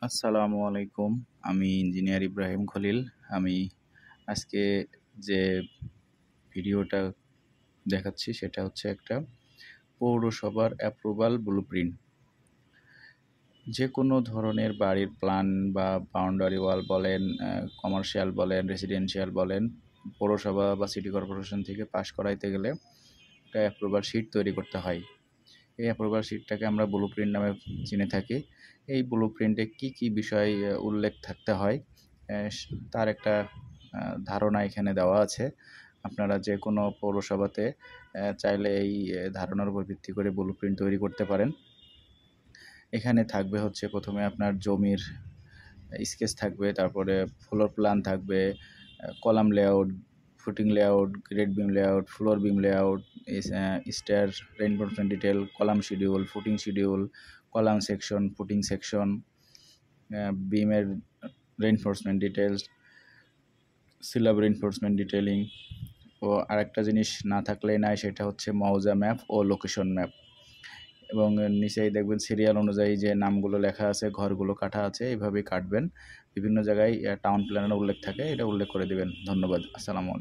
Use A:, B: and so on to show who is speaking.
A: আসসালামু আলাইকুম। আমি ইঞ্জিনিয়ার ইব্রাহিম খলিল। আমি আজকে যে ভিডিওটা দেখাচ্ছি সেটা হচ্ছে একটা পৌরসভার অ্যাপ্রুভাল ব্লুপ্রিন্ট। যে কোনো ধরনের বাড়ির প্ল্যান বা বাউন্ডারি ওয়াল বলেন, কমার্শিয়াল বলেন, রেসিডেন্সিয়াল বলেন, পৌরসভা বা সিটি কর্পোরেশন থেকে পাস করাইতে গেলে একটা অ্যাপ্রুভাল শিট তৈরি করতে হয়। এই অ্যাপ্রুভাল শিটটাকে আমরা ব্লুপ্রিন্ট নামে চিনে থাকি। এই ব্লুপ্রিন্টে কী বিষয় উল্লেখ থাকতে হয় তার একটা ধারণা এখানে দেওয়া আছে। আপনারা যে কোনো পৌরসভাতে চাইলে এই ধারণার উপর ভিত্তি করে ব্লুপ্রিন্ট তৈরি করতে পারেন। এখানে থাকবে হচ্ছে প্রথমে আপনার জমির স্কেচ থাকবে, তারপরে ফ্লোর প্ল্যান থাকবে, column layout, footing layout, grade beam layout, floor beam layout, star reinforcement detail, column schedule, footing schedule, column section, footing section, বিমের reinforcement details, slab reinforcement detailing ও আরেকটা জিনিস না থাকলেই নাই, সেটা হচ্ছে মৌজা ম্যাপ ও লোকেশন ম্যাপ। এবং নিচেই দেখবেন সিরিয়াল অনুযায়ী যে নামগুলো লেখা আছে, ঘরগুলো কাটা আছে, এইভাবেই কাটবেন। বিভিন্ন জায়গায় টাউন প্ল্যানের উল্লেখ থাকে, এটা উল্লেখ করে দিবেন। ধন্যবাদ। আসসালামু আলাইকুম।